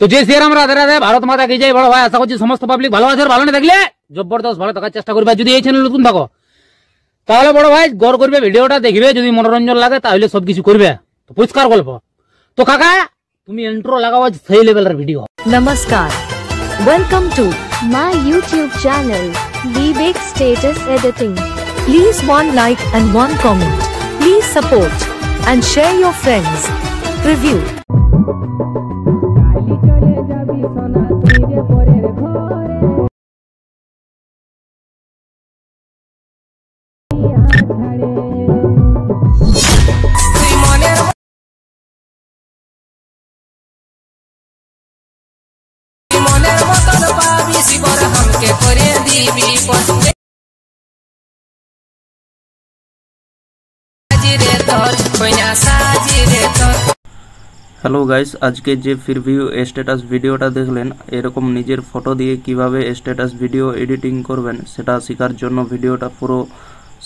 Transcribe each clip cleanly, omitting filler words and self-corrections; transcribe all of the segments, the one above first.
তো যে শ্রীরাম রাধে রাধে, ভারত মাতা কি জয়। বড় ভাই আশা করছি সমস্ত পাবলিক ভালো আছে, ভালো না থাকলে জবরদস্ত ভালো থাকার চেষ্টা করবে। যদি এই চ্যানেল নতুন থাকো তাহলে বড় ভাই গড় করবে, ভিডিওটা দেখবে, যদি মনোরঞ্জন লাগে তাহলে সবকিছু করবে। তো পরিষ্কার গল্প। তো কাকা তুমি ইন্ট্রো লাগাও, সেই লেভেলের video. Namaskar. Welcome to my YouTube channel, Vivek Status Editing. please one like and one comment. Please support and share your friends. Review. Hello guys, আজকে যে প্রিভিউ স্ট্যাটাস ভিডিওটা দেখলেন, এরকম নিজের ফটো দিয়ে কিভাবে স্ট্যাটাস ভিডিও এডিটিং করবেন সেটা শেখার জন্য ভিডিওটা পুরো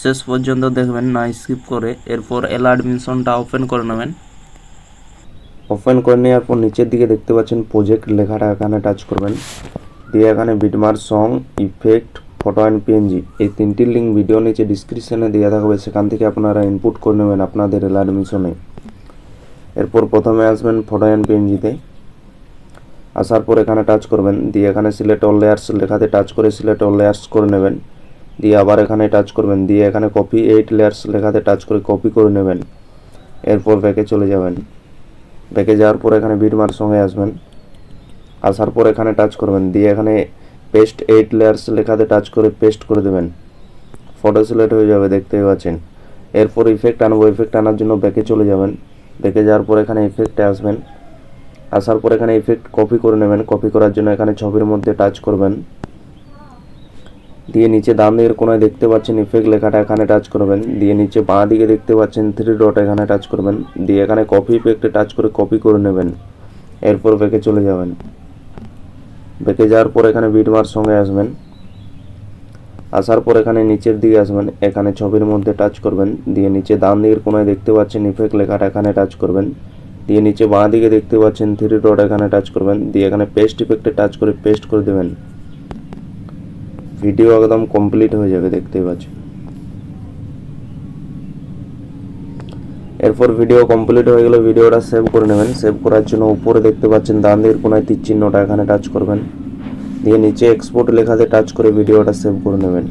শেষ পর্যন্ত দেখবেন, না স্কিপ করে। এরপর অ্যাডমিশনটা ওপেন করে নেবেন। ওপেন করে নেওয়ার পর নিচের দিকে দেখতে পাচ্ছেন প্রজেক্ট লেখাটা, এখানে টাচ করবেন। দিয়ে এখানে beatmark, song, effect, photo and PNG এই তিনটির লিঙ্ক ভিডিও নিচে ডিসক্রিপশনে দেওয়া থাকবে, সেখান থেকে আপনারা ইনপুট করে নেবেন আপনাদের অ্যাডমিশনে। এরপর প্রথমে আসবেন ফটো অ্যান্ড পিএনজিতে। আসার পর এখানে টাচ করবেন, দিয়ে এখানে সিলেক্ট অল লেয়ার্স লেখাতে টাচ করে সিলেক্ট অল লেয়ার্স করে নেবেন। দিয়ে আবার এখানে টাচ করবেন, দিয়ে এখানে কপি 8 লেয়ার্স লেখাতে টাচ করে কপি করে নেবেন। এরপর ব্যাকে চলে যাবেন। ব্যাকে যাওয়ার পর এখানে বিটমার্ক সঙ্গে আসবেন। আসার পর এখানে টাচ করবেন, দিয়ে এখানে পেস্ট 8 লেয়ার্স লেখাতে টাচ করে পেস্ট করে দেবেন। ফটো সিলেক্ট হয়ে যাবে, দেখতেই পাচ্ছেন। এরপর ইফেক্ট আনবো, ইফেক্ট আনার জন্য ব্যাকে চলে যাবেন। ব্যাকে যাওয়ার পর এখানে ইফেক্টে আসবেন। আসার পর এখানে ইফেক্ট কপি করে নেবেন। কপি করার জন্য এখানে ছবির মধ্যে টাচ করবেন। দিয়ে নিচে ডান দিকের কোনায় দেখতে পাচ্ছেন ইফেক্ট লেখাটা, এখানে টাচ করবেন। দিয়ে নিচে বাঁ দিকে দেখতে পাচ্ছেন 3 ডট, এখানে টাচ করবেন। দিয়ে এখানে কপি ইফেক্টে টাচ করে কপি করে নেবেন। এরপর ব্যাকে চলে যাবেন। ব্যাকে যাওয়ার পর এখানে বিটমার্ক সঙ্গে আসবেন। আসার পর এখানে নিচের দিকে আসবেন, এখানে ছবির মধ্যে টাচ করবেন। দিয়ে নিচে ডান দিকের কোনায় দেখতে পাচ্ছেন ইফেক্ট লেখাটা, এখানে টাচ করবেন। দিয়ে নিচে বাঁ দিকে দেখতে পাচ্ছেন 3 ডট, এখানে টাচ করবেন। দিয়ে এখানে পেস্ট ইফেক্টে টাচ করে পেস্ট করে দেবেন। ভিডিও একদম কমপ্লিট হয়ে যাবে, দেখতেই পাচ্ছেন। এরপর ভিডিও কমপ্লিট হয়ে গেলে ভিডিওটা সেভ করে নেবেন। সেভ করার জন্য উপরে দেখতে পাচ্ছেন ডান দিকের কোনায় তীর চিহ্নটা, এখানে টাচ করবেন। দিয়ে নিচে এক্সপোর্ট লেখাতে টাচ করে ভিডিওটা সেভ করে নেবেন।